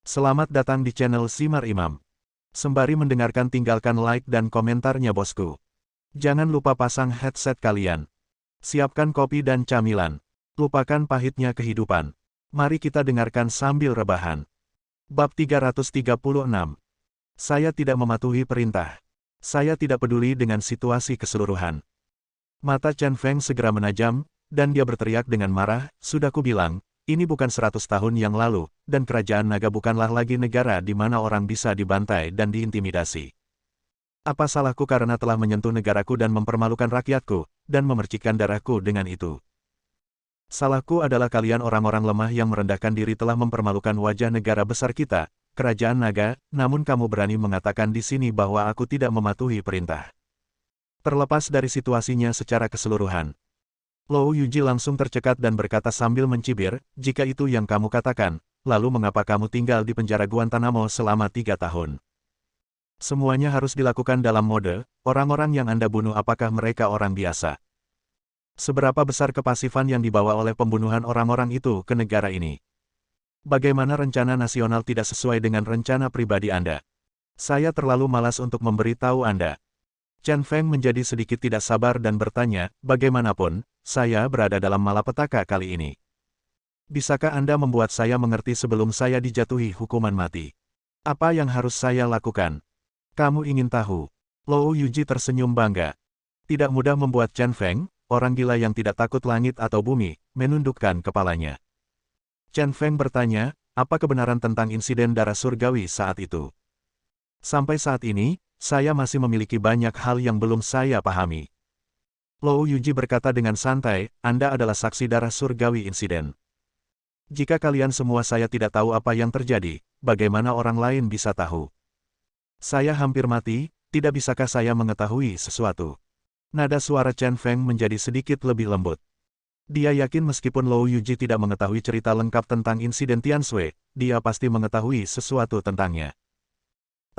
Selamat datang di channel Simar Imam. Sembari mendengarkan tinggalkan like dan komentarnya bosku. Jangan lupa pasang headset kalian. Siapkan kopi dan camilan. Lupakan pahitnya kehidupan. Mari kita dengarkan sambil rebahan. Bab 336. Saya tidak mematuhi perintah. Saya tidak peduli dengan situasi keseluruhan. Mata Chen Feng segera menajam, dan dia berteriak dengan marah, "Sudah kubilang, ini bukan 100 tahun yang lalu, dan kerajaan naga bukanlah lagi negara di mana orang bisa dibantai dan diintimidasi. Apa salahku karena telah menyentuh negaraku dan mempermalukan rakyatku, dan memercikkan darahku dengan itu? Salahku adalah kalian orang-orang lemah yang merendahkan diri telah mempermalukan wajah negara besar kita, kerajaan naga, namun kamu berani mengatakan di sini bahwa aku tidak mematuhi perintah. Terlepas dari situasinya secara keseluruhan." Lou Yuji langsung tercekat dan berkata sambil mencibir, "Jika itu yang kamu katakan, lalu mengapa kamu tinggal di penjara Guantanamo selama 3 tahun? Semuanya harus dilakukan dalam mode, orang-orang yang Anda bunuh apakah mereka orang biasa? Seberapa besar kepasifan yang dibawa oleh pembunuhan orang-orang itu ke negara ini? Bagaimana rencana nasional tidak sesuai dengan rencana pribadi Anda? Saya terlalu malas untuk memberitahu Anda." Chen Feng menjadi sedikit tidak sabar dan bertanya, "Bagaimanapun, saya berada dalam malapetaka kali ini. Bisakah Anda membuat saya mengerti sebelum saya dijatuhi hukuman mati? Apa yang harus saya lakukan? Kamu ingin tahu?" Lou Yuji tersenyum bangga. Tidak mudah membuat Chen Feng, orang gila yang tidak takut langit atau bumi, menundukkan kepalanya. Chen Feng bertanya, "Apa kebenaran tentang insiden darah surgawi saat itu?" "Sampai saat ini, saya masih memiliki banyak hal yang belum saya pahami." Lou Yuji berkata dengan santai, "Anda adalah saksi darah surgawi insiden. Jika kalian semua saya tidak tahu apa yang terjadi, bagaimana orang lain bisa tahu? Saya hampir mati, tidak bisakah saya mengetahui sesuatu?" Nada suara Chen Feng menjadi sedikit lebih lembut. Dia yakin meskipun Lou Yuji tidak mengetahui cerita lengkap tentang insiden Tianshui, dia pasti mengetahui sesuatu tentangnya.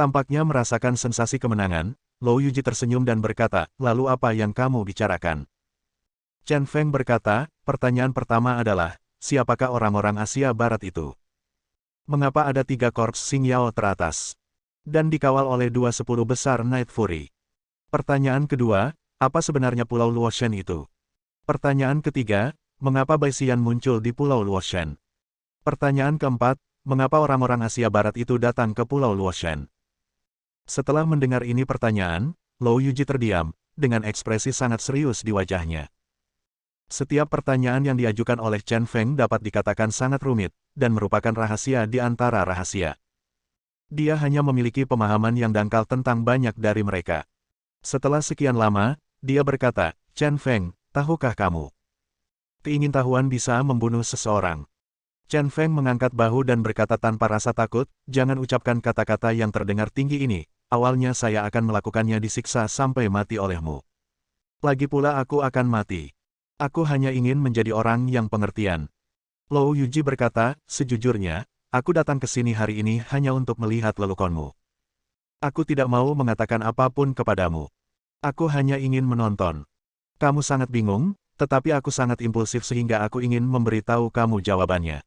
Tampaknya merasakan sensasi kemenangan, Lou Yuji tersenyum dan berkata, "Lalu apa yang kamu bicarakan?" Chen Feng berkata, "Pertanyaan pertama adalah, siapakah orang-orang Asia Barat itu? Mengapa ada 3 korps Xing Yao teratas? Dan dikawal oleh 2 10 besar Night Fury? Pertanyaan kedua, apa sebenarnya Pulau Luoshen itu? Pertanyaan ketiga, mengapa Bai Xian muncul di Pulau Luoshen? Pertanyaan keempat, mengapa orang-orang Asia Barat itu datang ke Pulau Luoshen?" Setelah mendengar ini pertanyaan, Lou Yuji terdiam, dengan ekspresi sangat serius di wajahnya. Setiap pertanyaan yang diajukan oleh Chen Feng dapat dikatakan sangat rumit, dan merupakan rahasia di antara rahasia. Dia hanya memiliki pemahaman yang dangkal tentang banyak dari mereka. Setelah sekian lama, dia berkata, "Chen Feng, tahukah kamu? Keingintahuan bisa membunuh seseorang." Chen Feng mengangkat bahu dan berkata tanpa rasa takut, "Jangan ucapkan kata-kata yang terdengar tinggi ini. Awalnya saya akan melakukannya disiksa sampai mati olehmu. Lagi pula aku akan mati. Aku hanya ingin menjadi orang yang pengertian." Lou Yuji berkata, "Sejujurnya, aku datang ke sini hari ini hanya untuk melihat lelukonmu. Aku tidak mau mengatakan apapun kepadamu. Aku hanya ingin menonton. Kamu sangat bingung, tetapi aku sangat impulsif sehingga aku ingin memberitahu kamu jawabannya.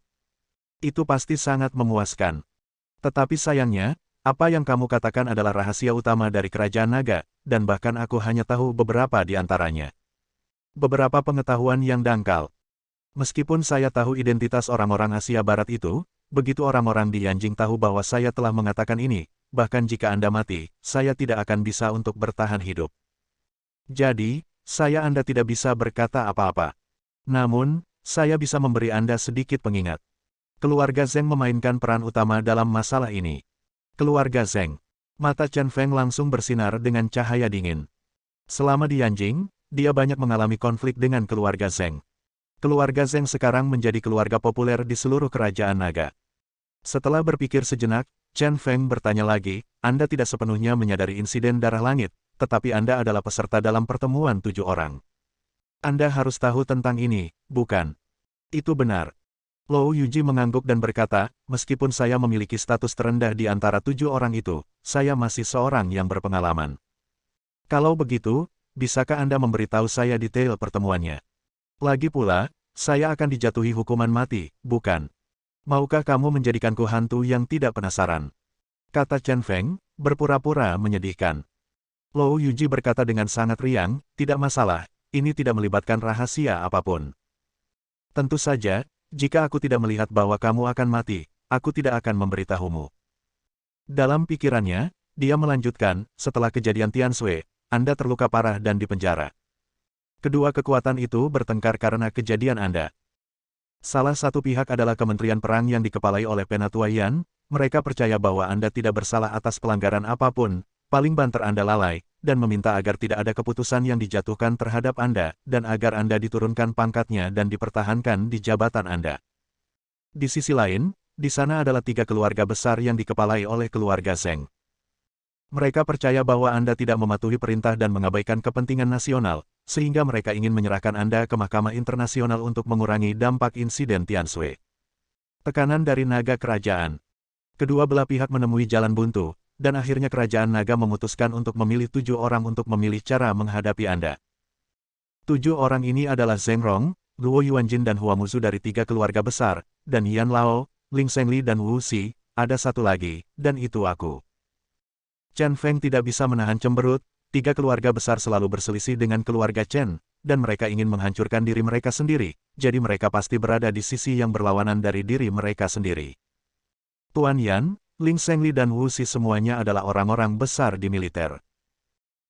Itu pasti sangat memuaskan. Tetapi sayangnya, apa yang kamu katakan adalah rahasia utama dari kerajaan naga, dan bahkan aku hanya tahu beberapa di antaranya. Beberapa pengetahuan yang dangkal. Meskipun saya tahu identitas orang-orang Asia Barat itu, begitu orang-orang di Yanjing tahu bahwa saya telah mengatakan ini, bahkan jika Anda mati, saya tidak akan bisa untuk bertahan hidup. Jadi, Anda tidak bisa berkata apa-apa. Namun, saya bisa memberi Anda sedikit pengingat. Keluarga Zheng memainkan peran utama dalam masalah ini." Keluarga Zheng. Mata Chen Feng langsung bersinar dengan cahaya dingin. Selama di Yanjing, dia banyak mengalami konflik dengan keluarga Zheng. Keluarga Zheng sekarang menjadi keluarga populer di seluruh kerajaan naga. Setelah berpikir sejenak, Chen Feng bertanya lagi, "Anda tidak sepenuhnya menyadari insiden darah langit, tetapi Anda adalah peserta dalam pertemuan 7 orang. Anda harus tahu tentang ini, bukan?" "Itu benar." Lou Yuji mengangguk dan berkata, "Meskipun saya memiliki status terendah di antara 7 orang itu, saya masih seorang yang berpengalaman. Kalau begitu, bisakah Anda memberitahu saya detail pertemuannya? Lagi pula, saya akan dijatuhi hukuman mati, bukan?" Maukah kamu menjadikanku hantu yang tidak penasaran? Kata Chen Feng, berpura-pura menyedihkan. Lou Yuji berkata dengan sangat riang, tidak masalah, ini tidak melibatkan rahasia apapun. Tentu saja, jika aku tidak melihat bahwa kamu akan mati, aku tidak akan memberitahumu. Dalam pikirannya, dia melanjutkan, setelah kejadian Tianshui, Anda terluka parah dan dipenjara. Kedua kekuatan itu bertengkar karena kejadian Anda. Salah satu pihak adalah Kementerian Perang yang dikepalai oleh Penatua Yan, mereka percaya bahwa Anda tidak bersalah atas pelanggaran apapun, paling banter Anda lalai, dan meminta agar tidak ada keputusan yang dijatuhkan terhadap Anda, dan agar Anda diturunkan pangkatnya dan dipertahankan di jabatan Anda. Di sisi lain, di sana adalah 3 keluarga besar yang dikepalai oleh keluarga Zheng. Mereka percaya bahwa Anda tidak mematuhi perintah dan mengabaikan kepentingan nasional, sehingga mereka ingin menyerahkan Anda ke Mahkamah Internasional untuk mengurangi dampak insiden Tianshui. Tekanan dari naga kerajaan. Kedua belah pihak menemui jalan buntu, dan akhirnya kerajaan naga memutuskan untuk memilih 7 orang untuk memilih cara menghadapi Anda. 7 orang ini adalah Zheng Rong, Luo Yuanjin dan Hua Muzu dari 3 keluarga besar, dan Yan Lao, Ling Shengli dan Wu Xi, ada satu lagi, dan itu aku. Chen Feng tidak bisa menahan cemberut, 3 keluarga besar selalu berselisih dengan keluarga Chen, dan mereka ingin menghancurkan diri mereka sendiri, jadi mereka pasti berada di sisi yang berlawanan dari diri mereka sendiri. Tuan Yan, Ling Shengli dan Wu Xi semuanya adalah orang-orang besar di militer.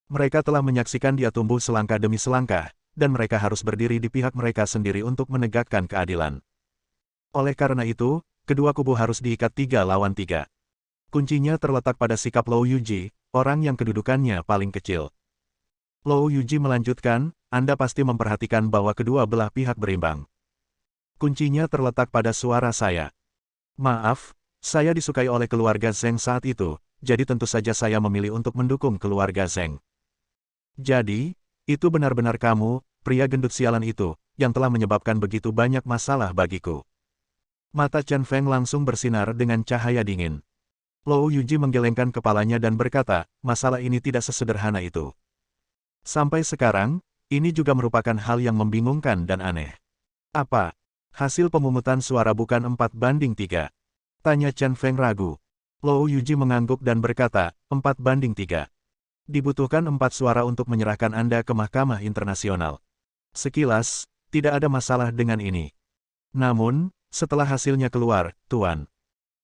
Mereka telah menyaksikan dia tumbuh selangkah demi selangkah, dan mereka harus berdiri di pihak mereka sendiri untuk menegakkan keadilan. Oleh karena itu, kedua kubu harus diikat 3 lawan 3. Kuncinya terletak pada sikap Lou Yuji, orang yang kedudukannya paling kecil. Lou Yuji melanjutkan, Anda pasti memperhatikan bahwa kedua belah pihak berimbang. Kuncinya terletak pada suara saya. Maaf, saya disukai oleh keluarga Zheng saat itu, jadi tentu saja saya memilih untuk mendukung keluarga Zheng. Jadi, itu benar-benar kamu, pria gendut sialan itu, yang telah menyebabkan begitu banyak masalah bagiku. Mata Chen Feng langsung bersinar dengan cahaya dingin. Lou Yuji menggelengkan kepalanya dan berkata, masalah ini tidak sesederhana itu. Sampai sekarang, ini juga merupakan hal yang membingungkan dan aneh. Apa? Hasil pemungutan suara bukan 4-3? Tanya Chen Feng ragu. Lou Yuji mengangguk dan berkata, 4-3. Dibutuhkan 4 suara untuk menyerahkan Anda ke Mahkamah Internasional. Sekilas, tidak ada masalah dengan ini. Namun, setelah hasilnya keluar, Tuan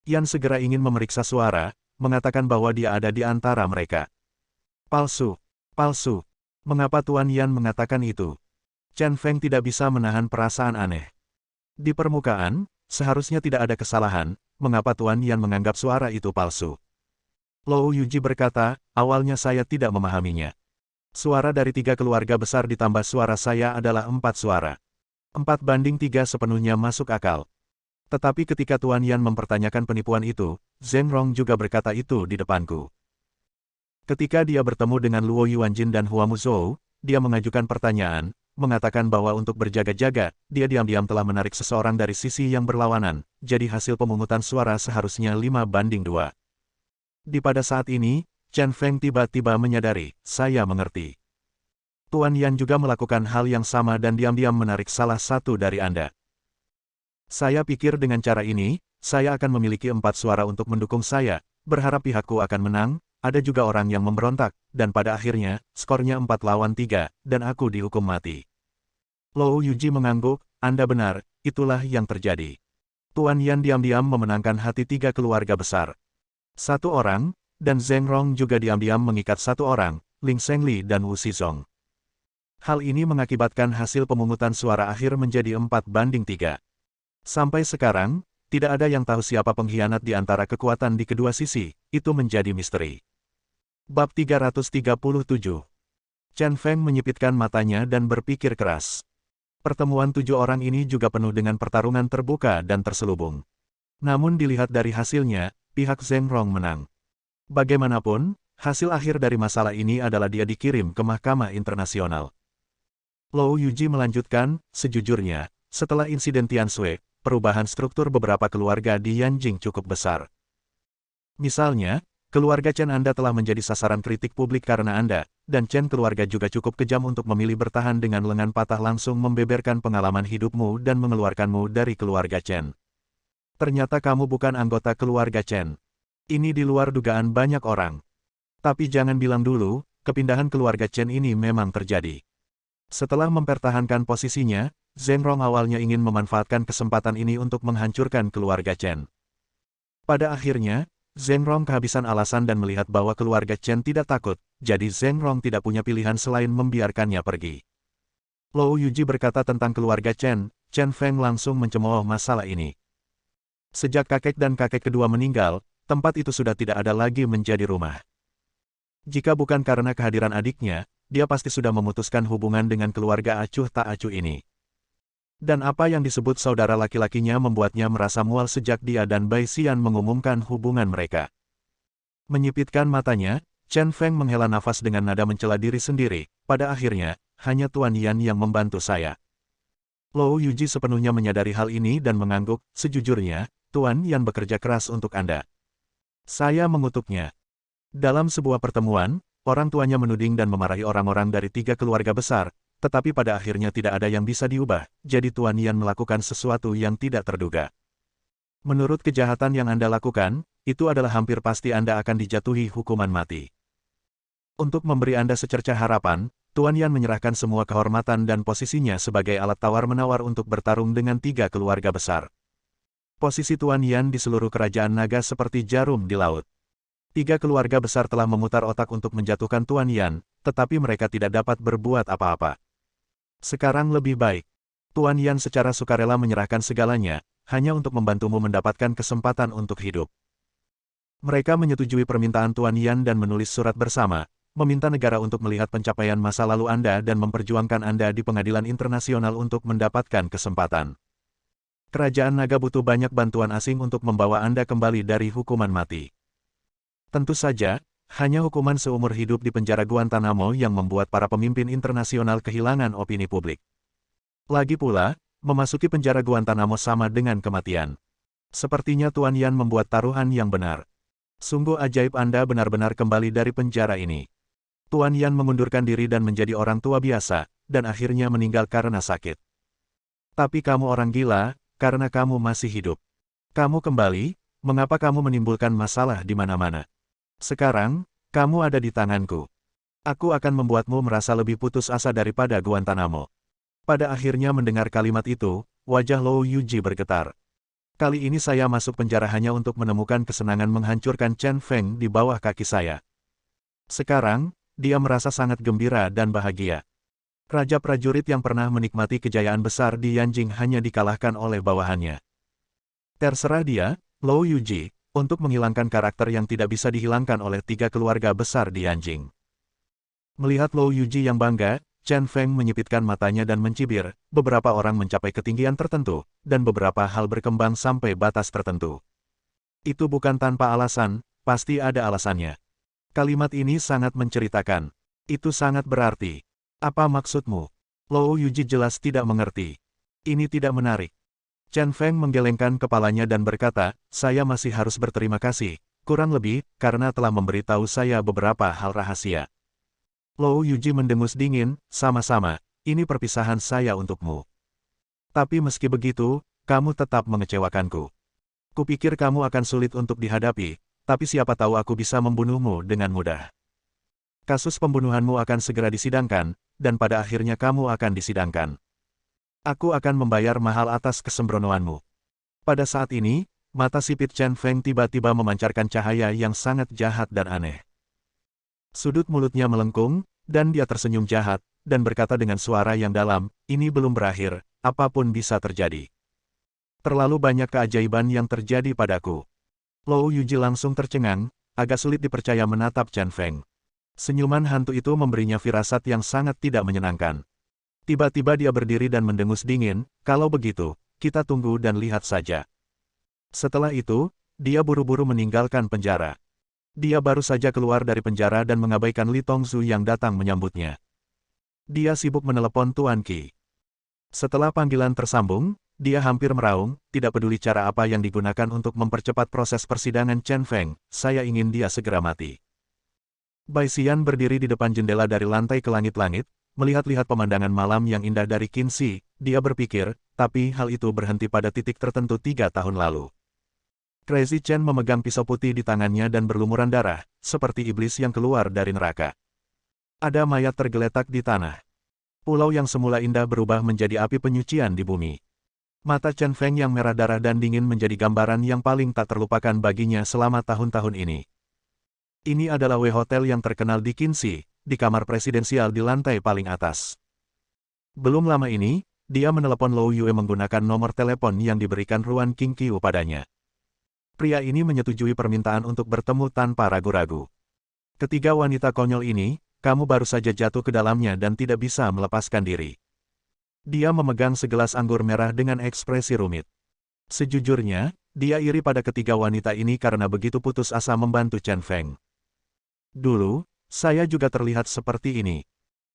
Yan segera ingin memeriksa suara, mengatakan bahwa dia ada di antara mereka. Palsu. Palsu. Mengapa Tuan Yan mengatakan itu? Chen Feng tidak bisa menahan perasaan aneh. Di permukaan, seharusnya tidak ada kesalahan, mengapa Tuan Yan menganggap suara itu palsu? Lou Yuji berkata, awalnya saya tidak memahaminya. Suara dari 3 keluarga besar ditambah suara saya adalah 4 suara. 4-3 sepenuhnya masuk akal. Tetapi ketika Tuan Yan mempertanyakan penipuan itu, Zheng Rong juga berkata itu di depanku. Ketika dia bertemu dengan Luo Yuanjin dan Hua Muzhou, dia mengajukan pertanyaan, mengatakan bahwa untuk berjaga-jaga, dia diam-diam telah menarik seseorang dari sisi yang berlawanan, jadi hasil pemungutan suara seharusnya 5-2. Di pada saat ini, Chen Feng tiba-tiba menyadari, saya mengerti. Tuan Yan juga melakukan hal yang sama dan diam-diam menarik salah satu dari Anda. Saya pikir dengan cara ini, saya akan memiliki 4 suara untuk mendukung saya, berharap pihakku akan menang, ada juga orang yang memberontak, dan pada akhirnya, skornya 4-3, dan aku dihukum mati. Lou Yuji mengangguk, Anda benar, itulah yang terjadi. Tuan Yan diam-diam memenangkan hati 3 keluarga besar. 1 orang, dan Zheng Rong juga diam-diam mengikat 1 orang, Ling Shengli dan Wu Xizong. Hal ini mengakibatkan hasil pemungutan suara akhir menjadi 4-3. Sampai sekarang, tidak ada yang tahu siapa pengkhianat di antara kekuatan di kedua sisi, itu menjadi misteri. Bab 337. Chen Feng menyipitkan matanya dan berpikir keras. Pertemuan 7 orang ini juga penuh dengan pertarungan terbuka dan terselubung. Namun dilihat dari hasilnya, pihak Zheng Rong menang. Bagaimanapun, hasil akhir dari masalah ini adalah dia dikirim ke Mahkamah Internasional. Lou Yuji melanjutkan, sejujurnya, setelah insiden Tianshui, perubahan struktur beberapa keluarga di Yanjing cukup besar. Misalnya, keluarga Chen Anda telah menjadi sasaran kritik publik karena Anda, dan Chen keluarga juga cukup kejam untuk memilih bertahan dengan lengan patah langsung membeberkan pengalaman hidupmu dan mengeluarkanmu dari keluarga Chen. Ternyata kamu bukan anggota keluarga Chen. Ini di luar dugaan banyak orang. Tapi jangan bilang dulu, kepindahan keluarga Chen ini memang terjadi. Setelah mempertahankan posisinya, Zheng Rong awalnya ingin memanfaatkan kesempatan ini untuk menghancurkan keluarga Chen. Pada akhirnya, Zheng Rong kehabisan alasan dan melihat bahwa keluarga Chen tidak takut, jadi Zheng Rong tidak punya pilihan selain membiarkannya pergi. Lou Yuji berkata tentang keluarga Chen, Chen Feng langsung mencemooh masalah ini. Sejak kakek dan kakek kedua meninggal, tempat itu sudah tidak ada lagi menjadi rumah. Jika bukan karena kehadiran adiknya, dia pasti sudah memutuskan hubungan dengan keluarga acuh tak acuh ini. Dan apa yang disebut saudara laki-lakinya membuatnya merasa mual sejak dia dan Bai Xian mengumumkan hubungan mereka. Menyipitkan matanya, Chen Feng menghela nafas dengan nada mencela diri sendiri. Pada akhirnya, hanya Tuan Yan yang membantu saya. Lou Yuji sepenuhnya menyadari hal ini dan mengangguk, sejujurnya, Tuan Yan bekerja keras untuk Anda. Saya mengutuknya. Dalam sebuah pertemuan, orang tuanya menuding dan memarahi orang-orang dari 3 keluarga besar, tetapi pada akhirnya tidak ada yang bisa diubah, jadi Tuan Yan melakukan sesuatu yang tidak terduga. Menurut kejahatan yang Anda lakukan, itu adalah hampir pasti Anda akan dijatuhi hukuman mati. Untuk memberi Anda secercah harapan, Tuan Yan menyerahkan semua kehormatan dan posisinya sebagai alat tawar-menawar untuk bertarung dengan 3 keluarga besar. Posisi Tuan Yan di seluruh kerajaan naga seperti jarum di laut. 3 keluarga besar telah memutar otak untuk menjatuhkan Tuan Yan, tetapi mereka tidak dapat berbuat apa-apa. Sekarang lebih baik. Tuan Yan secara sukarela menyerahkan segalanya, hanya untuk membantumu mendapatkan kesempatan untuk hidup. Mereka menyetujui permintaan Tuan Yan dan menulis surat bersama, meminta negara untuk melihat pencapaian masa lalu Anda dan memperjuangkan Anda di pengadilan internasional untuk mendapatkan kesempatan. Kerajaan naga butuh banyak bantuan asing untuk membawa Anda kembali dari hukuman mati. Tentu saja, hanya hukuman seumur hidup di penjara Guantanamo yang membuat para pemimpin internasional kehilangan opini publik. Lagi pula, memasuki penjara Guantanamo sama dengan kematian. Sepertinya Tuan Yan membuat taruhan yang benar. Sungguh ajaib Anda benar-benar kembali dari penjara ini. Tuan Yan mengundurkan diri dan menjadi orang tua biasa, dan akhirnya meninggal karena sakit. Tapi kamu orang gila, karena kamu masih hidup. Kamu kembali, mengapa kamu menimbulkan masalah di mana-mana? Sekarang, kamu ada di tanganku. Aku akan membuatmu merasa lebih putus asa daripada Guantanamo. Pada akhirnya mendengar kalimat itu, wajah Lou Yuji bergetar. Kali ini saya masuk penjara hanya untuk menemukan kesenangan menghancurkan Chen Feng di bawah kaki saya. Sekarang, dia merasa sangat gembira dan bahagia. Raja prajurit yang pernah menikmati kejayaan besar di Yanjing hanya dikalahkan oleh bawahannya. Terserah dia, Lou Yuji, untuk menghilangkan karakter yang tidak bisa dihilangkan oleh 3 keluarga besar di Yanjing. Melihat Lou Yuji yang bangga, Chen Feng menyipitkan matanya dan mencibir, beberapa orang mencapai ketinggian tertentu, dan beberapa hal berkembang sampai batas tertentu. Itu bukan tanpa alasan, pasti ada alasannya. Kalimat ini sangat menceritakan. Itu sangat berarti. Apa maksudmu? Lou Yuji jelas tidak mengerti. Ini tidak menarik. Chen Feng menggelengkan kepalanya dan berkata, saya masih harus berterima kasih, kurang lebih, karena telah memberitahu saya beberapa hal rahasia. Lou Yuji mendengus dingin, sama-sama, ini perpisahan saya untukmu. Tapi meski begitu, kamu tetap mengecewakanku. Kupikir kamu akan sulit untuk dihadapi, tapi siapa tahu aku bisa membunuhmu dengan mudah. Kasus pembunuhanmu akan segera disidangkan, dan pada akhirnya kamu akan disidangkan. Aku akan membayar mahal atas kesembronoanmu. Pada saat ini, mata sipit Chen Feng tiba-tiba memancarkan cahaya yang sangat jahat dan aneh. Sudut mulutnya melengkung, dan dia tersenyum jahat, dan berkata dengan suara yang dalam, ini belum berakhir, apapun bisa terjadi. Terlalu banyak keajaiban yang terjadi padaku. Lou Yuji langsung tercengang, agak sulit dipercaya menatap Chen Feng. Senyuman hantu itu memberinya firasat yang sangat tidak menyenangkan. Tiba-tiba dia berdiri dan mendengus dingin, kalau begitu, kita tunggu dan lihat saja. Setelah itu, dia buru-buru meninggalkan penjara. Dia baru saja keluar dari penjara dan mengabaikan Li Tongzu yang datang menyambutnya. Dia sibuk menelepon Tuan Qi. Setelah panggilan tersambung, dia hampir meraung, tidak peduli cara apa yang digunakan untuk mempercepat proses persidangan Chen Feng, saya ingin dia segera mati. Bai Xian berdiri di depan jendela dari lantai ke langit-langit, melihat-lihat pemandangan malam yang indah dari Qinxi, dia berpikir, tapi hal itu berhenti pada titik tertentu 3 tahun lalu. Crazy Chen memegang pisau putih di tangannya dan berlumuran darah, seperti iblis yang keluar dari neraka. Ada mayat tergeletak di tanah. Pulau yang semula indah berubah menjadi api penyucian di bumi. Mata Chen Feng yang merah darah dan dingin menjadi gambaran yang paling tak terlupakan baginya selama tahun-tahun ini. Ini adalah W Hotel yang terkenal di Qinxi, di kamar presidensial di lantai paling atas. Belum lama ini, dia menelepon Lou Yue menggunakan nomor telepon yang diberikan Ruan Qingqiu padanya. Pria ini menyetujui permintaan untuk bertemu tanpa ragu-ragu. Ketiga wanita konyol ini, kamu baru saja jatuh ke dalamnya dan tidak bisa melepaskan diri. Dia memegang segelas anggur merah dengan ekspresi rumit. Sejujurnya, dia iri pada ketiga wanita ini karena begitu putus asa membantu Chen Feng. Dulu, saya juga terlihat seperti ini.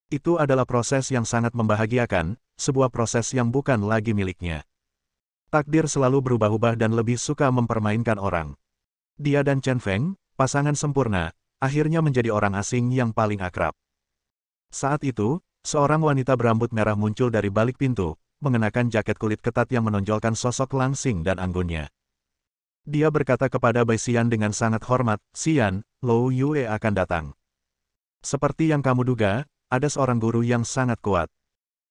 Itu adalah proses yang sangat membahagiakan, sebuah proses yang bukan lagi miliknya. Takdir selalu berubah-ubah dan lebih suka mempermainkan orang. Dia dan Chen Feng, pasangan sempurna, akhirnya menjadi orang asing yang paling akrab. Saat itu, seorang wanita berambut merah muncul dari balik pintu, mengenakan jaket kulit ketat yang menonjolkan sosok langsing dan anggunnya. Dia berkata kepada Bai Xian dengan sangat hormat, "Xian, Lou Yue akan datang. Seperti yang kamu duga, ada seorang guru yang sangat kuat."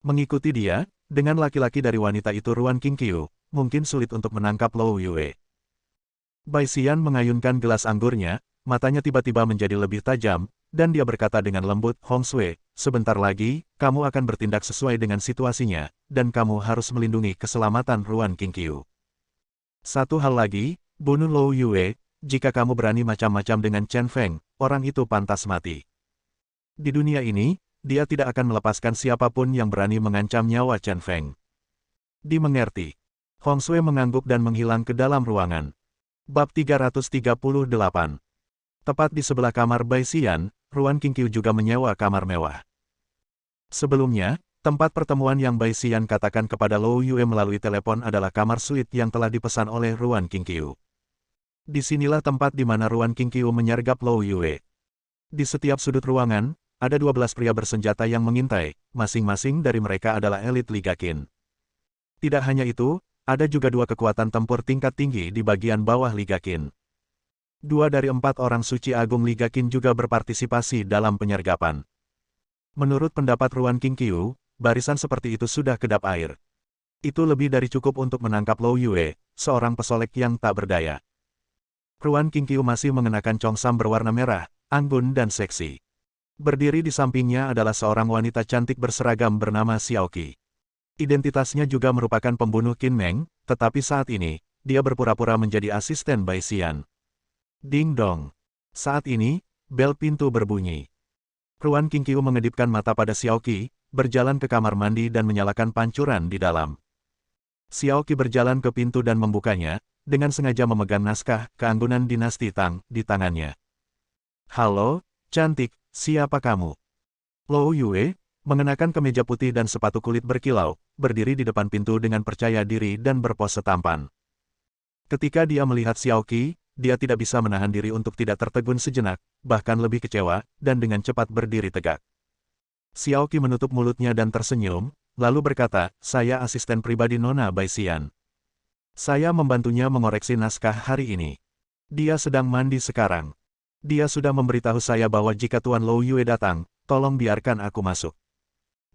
Mengikuti dia, dengan laki-laki dari wanita itu Ruan Qingqiu, mungkin sulit untuk menangkap Lou Yue. Bai Xian mengayunkan gelas anggurnya, matanya tiba-tiba menjadi lebih tajam, dan dia berkata dengan lembut, "Hong Sui, sebentar lagi, kamu akan bertindak sesuai dengan situasinya, dan kamu harus melindungi keselamatan Ruan Qingqiu. Satu hal lagi, bunuh Lou Yue, jika kamu berani macam-macam dengan Chen Feng, orang itu pantas mati." Di dunia ini, dia tidak akan melepaskan siapapun yang berani mengancam nyawa Chen Feng. Dimengerti. Hong Sui mengangguk dan menghilang ke dalam ruangan. Bab 338. Tepat di sebelah kamar Bai Xian, Ruan Qingqiu juga menyewa kamar mewah. Sebelumnya, tempat pertemuan yang Bai Xian katakan kepada Lou Yue melalui telepon adalah kamar suite yang telah dipesan oleh Ruan Qingqiu. Disinilah tempat di mana Ruan Qingqiu menyergap Lou Yue. Di setiap sudut ruangan, ada 12 pria bersenjata yang mengintai, masing-masing dari mereka adalah elit Liga Qin. Tidak hanya itu, ada juga 2 kekuatan tempur tingkat tinggi di bagian bawah Liga Qin. 2 dari 4 orang suci agung Liga Qin juga berpartisipasi dalam penyergapan. Menurut pendapat Ruan Qingqiu, barisan seperti itu sudah kedap air. Itu lebih dari cukup untuk menangkap Lou Yue, seorang pesolek yang tak berdaya. Ruan Qingqiu masih mengenakan congsam berwarna merah, anggun dan seksi. Berdiri di sampingnya adalah seorang wanita cantik berseragam bernama Xiaoqi. Identitasnya juga merupakan pembunuh Qin Meng, tetapi saat ini, dia berpura-pura menjadi asisten Bai Xian. Ding dong. Saat ini, bel pintu berbunyi. Ruan Qingqiu mengedipkan mata pada Xiaoqi, berjalan ke kamar mandi dan menyalakan pancuran di dalam. Xiaoqi berjalan ke pintu dan membukanya, dengan sengaja memegang naskah keanggunan dinasti Tang di tangannya. "Halo, cantik, siapa kamu?" Lou Yue, mengenakan kemeja putih dan sepatu kulit berkilau, berdiri di depan pintu dengan percaya diri dan berpose tampan. Ketika dia melihat Xiaoqi, dia tidak bisa menahan diri untuk tidak tertegun sejenak, bahkan lebih kecewa, dan dengan cepat berdiri tegak. Xiaoqi menutup mulutnya dan tersenyum, lalu berkata, "Saya asisten pribadi Nona Bai Xian. Saya membantunya mengoreksi naskah hari ini. Dia sedang mandi sekarang. Dia sudah memberitahu saya bahwa jika Tuan Lou Yue datang, tolong biarkan aku masuk."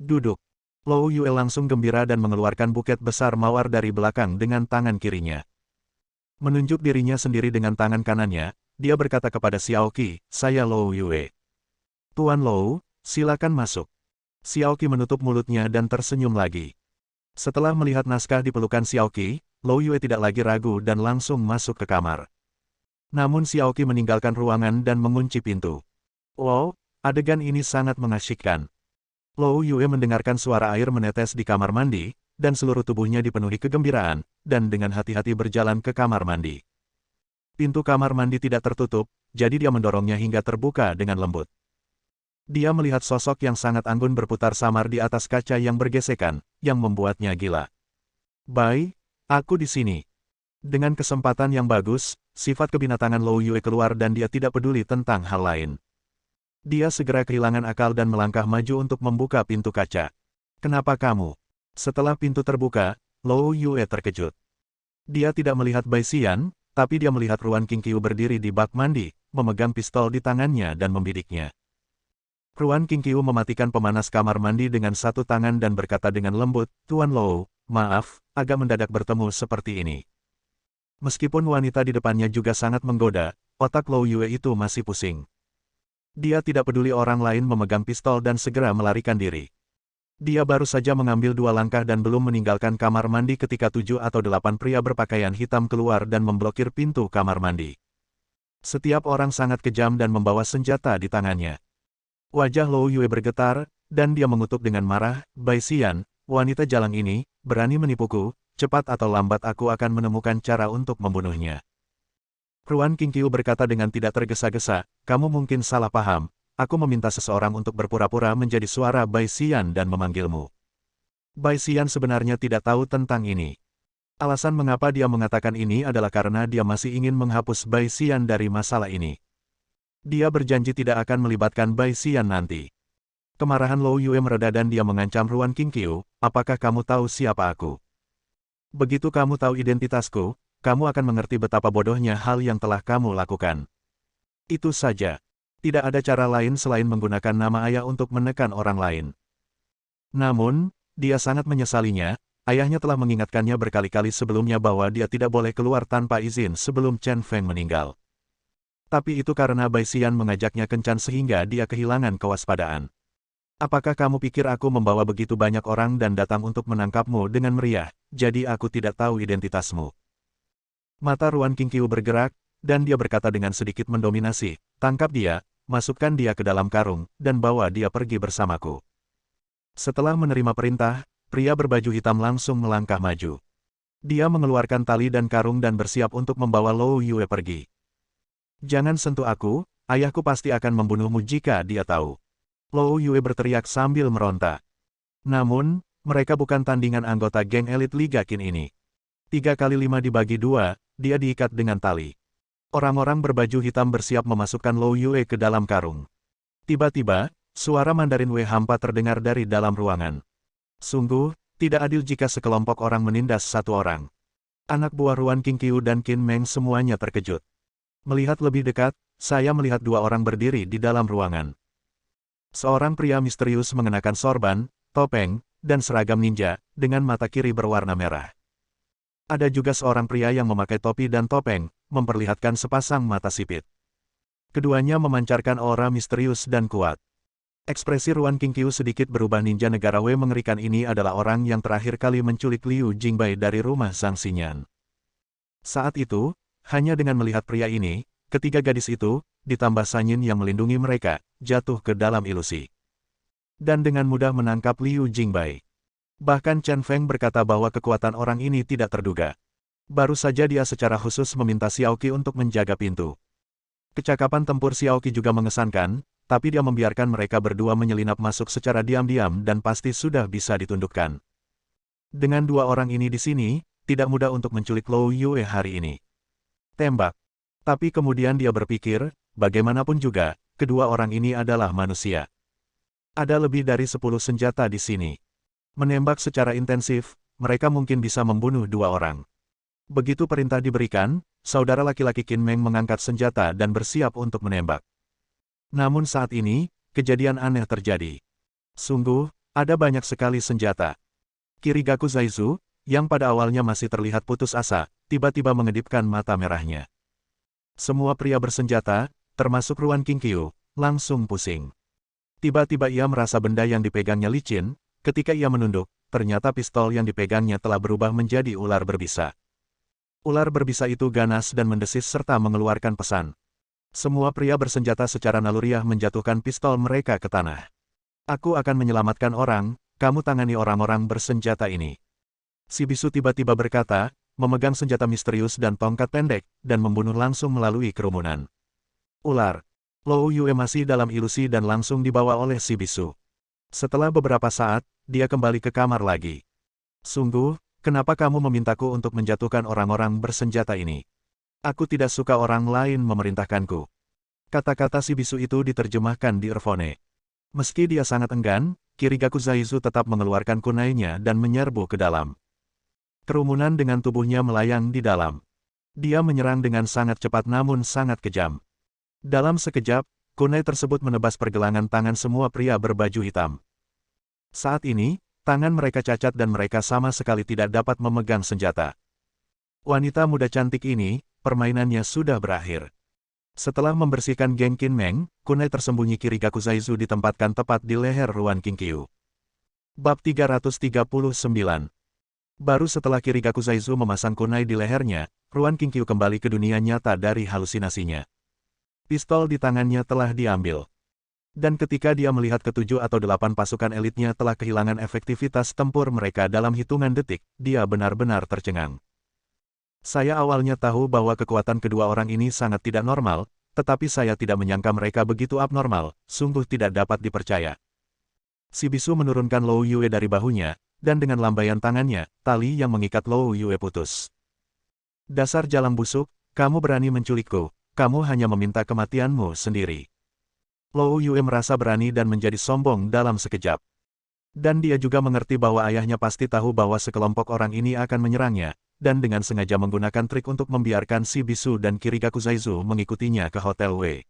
"Duduk." Lou Yue langsung gembira dan mengeluarkan buket besar mawar dari belakang dengan tangan kirinya. Menunjuk dirinya sendiri dengan tangan kanannya, dia berkata kepada Xiaoqi, "Saya Lou Yue." "Tuan Lou, silakan masuk." Xiaoqi menutup mulutnya dan tersenyum lagi. Setelah melihat naskah di pelukan Xiaoqi, Lou Yue tidak lagi ragu dan langsung masuk ke kamar. Namun Xiaoqi meninggalkan ruangan dan mengunci pintu. Wow, adegan ini sangat mengasyikkan. Lou Yue mendengarkan suara air menetes di kamar mandi, dan seluruh tubuhnya dipenuhi kegembiraan, dan dengan hati-hati berjalan ke kamar mandi. Pintu kamar mandi tidak tertutup, jadi dia mendorongnya hingga terbuka dengan lembut. Dia melihat sosok yang sangat anggun berputar samar di atas kaca yang bergesekan, yang membuatnya gila. "Bai, aku di sini." Dengan kesempatan yang bagus, sifat kebinatangan Lou Yue keluar dan dia tidak peduli tentang hal lain. Dia segera kehilangan akal dan melangkah maju untuk membuka pintu kaca. "Kenapa kamu?" Setelah pintu terbuka, Lou Yue terkejut. Dia tidak melihat Bai Xian, tapi dia melihat Ruan Qingqiu berdiri di bak mandi, memegang pistol di tangannya dan membidiknya. Ruan Qingqiu mematikan pemanas kamar mandi dengan satu tangan dan berkata dengan lembut, "Tuan Lou, maaf, agak mendadak bertemu seperti ini." Meskipun wanita di depannya juga sangat menggoda, otak Lou Yue itu masih pusing. Dia tidak peduli orang lain memegang pistol dan segera melarikan diri. Dia baru saja mengambil 2 langkah dan belum meninggalkan kamar mandi ketika 7 atau 8 pria berpakaian hitam keluar dan memblokir pintu kamar mandi. Setiap orang sangat kejam dan membawa senjata di tangannya. Wajah Lou Yue bergetar, dan dia mengutuk dengan marah, "Bai Xian, wanita jalang ini, berani menipuku, cepat atau lambat aku akan menemukan cara untuk membunuhnya." Ruan Qingqiu berkata dengan tidak tergesa-gesa, "Kamu mungkin salah paham. Aku meminta seseorang untuk berpura-pura menjadi suara Bai Xian dan memanggilmu." Bai Xian sebenarnya tidak tahu tentang ini. Alasan mengapa dia mengatakan ini adalah karena dia masih ingin menghapus Bai Xian dari masalah ini. Dia berjanji tidak akan melibatkan Bai Xian nanti. Kemarahan Lou Yue mereda dan dia mengancam Ruan Qingqiu, "Apakah kamu tahu siapa aku? Begitu kamu tahu identitasku, kamu akan mengerti betapa bodohnya hal yang telah kamu lakukan." Itu saja. Tidak ada cara lain selain menggunakan nama ayah untuk menekan orang lain. Namun, dia sangat menyesalinya, ayahnya telah mengingatkannya berkali-kali sebelumnya bahwa dia tidak boleh keluar tanpa izin sebelum Chen Feng meninggal. Tapi itu karena Bai Xian mengajaknya kencan sehingga dia kehilangan kewaspadaan. "Apakah kamu pikir aku membawa begitu banyak orang dan datang untuk menangkapmu dengan meriah, jadi aku tidak tahu identitasmu?" Mata Ruan Qingqiu bergerak, dan dia berkata dengan sedikit mendominasi, "Tangkap dia, masukkan dia ke dalam karung, dan bawa dia pergi bersamaku." Setelah menerima perintah, pria berbaju hitam langsung melangkah maju. Dia mengeluarkan tali dan karung dan bersiap untuk membawa Lou Yue pergi. "Jangan sentuh aku, ayahku pasti akan membunuhmu jika dia tahu." Lou Yue berteriak sambil meronta. Namun, mereka bukan tandingan anggota geng elit Liga Qin ini. 3 kali 5 dibagi 2, dia diikat dengan tali. Orang-orang berbaju hitam bersiap memasukkan Lou Yue ke dalam karung. Tiba-tiba, suara Mandarin Wei hampa terdengar dari dalam ruangan. "Sungguh, tidak adil jika sekelompok orang menindas satu orang." Anak buah Ruan Qingqiu dan Qin Meng semuanya terkejut. Melihat lebih dekat, saya melihat 2 orang berdiri di dalam ruangan. Seorang pria misterius mengenakan sorban, topeng, dan seragam ninja, dengan mata kiri berwarna merah. Ada juga seorang pria yang memakai topi dan topeng, memperlihatkan sepasang mata sipit. Keduanya memancarkan aura misterius dan kuat. Ekspresi Ruan Qingqiu sedikit berubah. Ninja negara Wei mengerikan ini adalah orang yang terakhir kali menculik Liu Jingbai dari rumah Zhang Xinyan. Saat itu, hanya dengan melihat pria ini, ketiga gadis itu, ditambah Sanyin yang melindungi mereka, jatuh ke dalam ilusi. Dan dengan mudah menangkap Liu Jingbai. Bahkan Chen Feng berkata bahwa kekuatan orang ini tidak terduga. Baru saja dia secara khusus meminta Xiaoqi untuk menjaga pintu. Kecakapan tempur Xiaoqi juga mengesankan, tapi dia membiarkan mereka berdua menyelinap masuk secara diam-diam dan pasti sudah bisa ditundukkan. Dengan 2 orang ini di sini, tidak mudah untuk menculik Lou Yue hari ini. Tembak. Tapi kemudian dia berpikir, bagaimanapun juga, kedua orang ini adalah manusia. Ada lebih dari 10 senjata di sini. Menembak secara intensif, mereka mungkin bisa membunuh 2 orang. Begitu perintah diberikan, saudara laki-laki Qin Meng mengangkat senjata dan bersiap untuk menembak. Namun saat ini, kejadian aneh terjadi. Sungguh, ada banyak sekali senjata. Kirigaku Zaizu, yang pada awalnya masih terlihat putus asa, tiba-tiba mengedipkan mata merahnya. Semua pria bersenjata, termasuk Ruan Qingqiu, langsung pusing. Tiba-tiba ia merasa benda yang dipegangnya licin. Ketika ia menunduk, ternyata pistol yang dipegangnya telah berubah menjadi ular berbisa. Ular berbisa itu ganas dan mendesis serta mengeluarkan pesan. Semua pria bersenjata secara naluriah menjatuhkan pistol mereka ke tanah. "Aku akan menyelamatkan orang, kamu tangani orang-orang bersenjata ini." Si bisu tiba-tiba berkata, memegang senjata misterius dan tongkat pendek, dan membunuh langsung melalui kerumunan. Ular. Lou Yue masih dalam ilusi dan langsung dibawa oleh si bisu. Setelah beberapa saat, dia kembali ke kamar lagi. "Sungguh, kenapa kamu memintaku untuk menjatuhkan orang-orang bersenjata ini? Aku tidak suka orang lain memerintahkanku." Kata-kata si bisu itu diterjemahkan di earphone. Meski dia sangat enggan, Kirigaku Zaizu tetap mengeluarkan kunainya dan menyerbu ke dalam. Kerumunan dengan tubuhnya melayang di dalam. Dia menyerang dengan sangat cepat namun sangat kejam. Dalam sekejap, kunai tersebut menebas pergelangan tangan semua pria berbaju hitam. Saat ini, tangan mereka cacat dan mereka sama sekali tidak dapat memegang senjata. Wanita muda cantik ini, permainannya sudah berakhir. Setelah membersihkan Genkin Meng, kunai tersembunyi Kirigaku Zaizu ditempatkan tepat di leher Ruan Qingqiu. Bab 339. Baru setelah Kirigaku Zaizu memasang kunai di lehernya, Ruan Qingqiu kembali ke dunia nyata dari halusinasinya. Pistol di tangannya telah diambil. Dan ketika dia melihat ketujuh atau 8 pasukan elitnya telah kehilangan efektivitas tempur mereka dalam hitungan detik, dia benar-benar tercengang. Saya awalnya tahu bahwa kekuatan kedua orang ini sangat tidak normal, tetapi saya tidak menyangka mereka begitu abnormal, sungguh tidak dapat dipercaya. Si bisu menurunkan Lou Yue dari bahunya, dan dengan lambaian tangannya, tali yang mengikat Lou Yue putus. Dasar jalang busuk, kamu berani menculikku, kamu hanya meminta kematianmu sendiri. Lou Yue merasa berani dan menjadi sombong dalam sekejap. Dan dia juga mengerti bahwa ayahnya pasti tahu bahwa sekelompok orang ini akan menyerangnya, dan dengan sengaja menggunakan trik untuk membiarkan si bisu dan Kirigaku Zaizu mengikutinya ke Hotel Wei.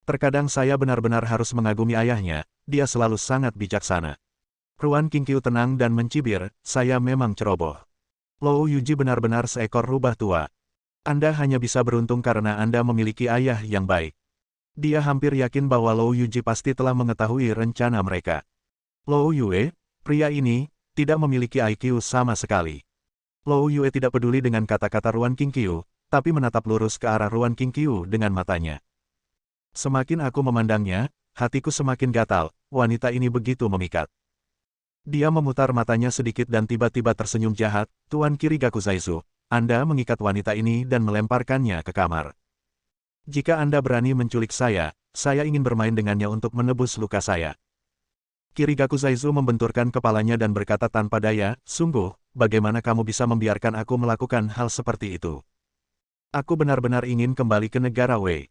Terkadang saya benar-benar harus mengagumi ayahnya, dia selalu sangat bijaksana. Ruan Qingqiu tenang dan mencibir, saya memang ceroboh. Lou Yuji benar-benar seekor rubah tua. Anda hanya bisa beruntung karena Anda memiliki ayah yang baik. Dia hampir yakin bahwa Lou Yuji pasti telah mengetahui rencana mereka. Lou Yue, pria ini, tidak memiliki IQ sama sekali. Lou Yue tidak peduli dengan kata-kata Ruan Qingqiu, tapi menatap lurus ke arah Ruan Qingqiu dengan matanya. Semakin aku memandangnya, hatiku semakin gatal, wanita ini begitu memikat. Dia memutar matanya sedikit dan tiba-tiba tersenyum jahat, Tuan Kirigaku Zaizu, Anda mengikat wanita ini dan melemparkannya ke kamar. Jika Anda berani menculik saya ingin bermain dengannya untuk menebus luka saya. Kirigaku Zaizu membenturkan kepalanya dan berkata tanpa daya, sungguh, bagaimana kamu bisa membiarkan aku melakukan hal seperti itu? Aku benar-benar ingin kembali ke negara Wei.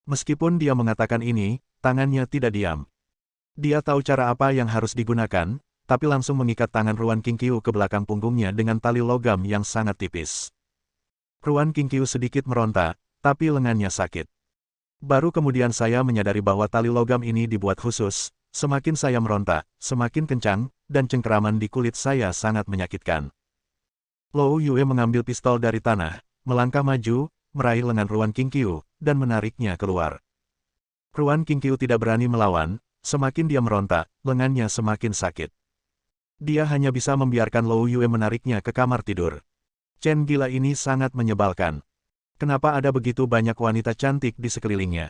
Meskipun dia mengatakan ini, tangannya tidak diam. Dia tahu cara apa yang harus digunakan, tapi langsung mengikat tangan Ruan Qingqiu ke belakang punggungnya dengan tali logam yang sangat tipis. Ruan Qingqiu sedikit meronta, tapi lengannya sakit. Baru kemudian saya menyadari bahwa tali logam ini dibuat khusus. Semakin saya meronta, semakin kencang, dan cengkeraman di kulit saya sangat menyakitkan. Lou Yue mengambil pistol dari tanah, melangkah maju, meraih lengan Ruan Qingqiu, dan menariknya keluar. Ruan Qingqiu tidak berani melawan, semakin dia meronta, lengannya semakin sakit. Dia hanya bisa membiarkan Lou Yue menariknya ke kamar tidur. Chen gila ini sangat menyebalkan. Kenapa ada begitu banyak wanita cantik di sekelilingnya?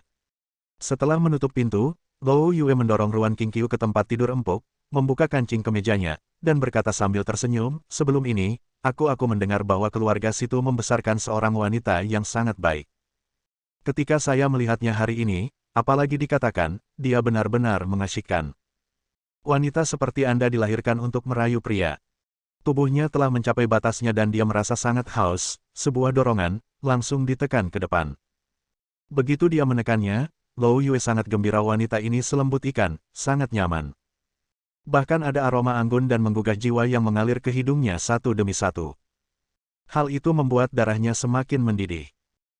Setelah menutup pintu, Lou Yue mendorong Ruan Qingqiu ke tempat tidur empuk, membuka kancing kemejanya, dan berkata sambil tersenyum, sebelum ini, aku mendengar bahwa keluarga situ membesarkan seorang wanita yang sangat baik. Ketika saya melihatnya hari ini, apalagi dikatakan, dia benar-benar mengasyikkan. Wanita seperti Anda dilahirkan untuk merayu pria. Tubuhnya telah mencapai batasnya dan dia merasa sangat haus, sebuah dorongan, langsung ditekan ke depan. Begitu dia menekannya, Lou Yue sangat gembira wanita ini selembut ikan, sangat nyaman. Bahkan ada aroma anggun dan menggugah jiwa yang mengalir ke hidungnya satu demi satu. Hal itu membuat darahnya semakin mendidih.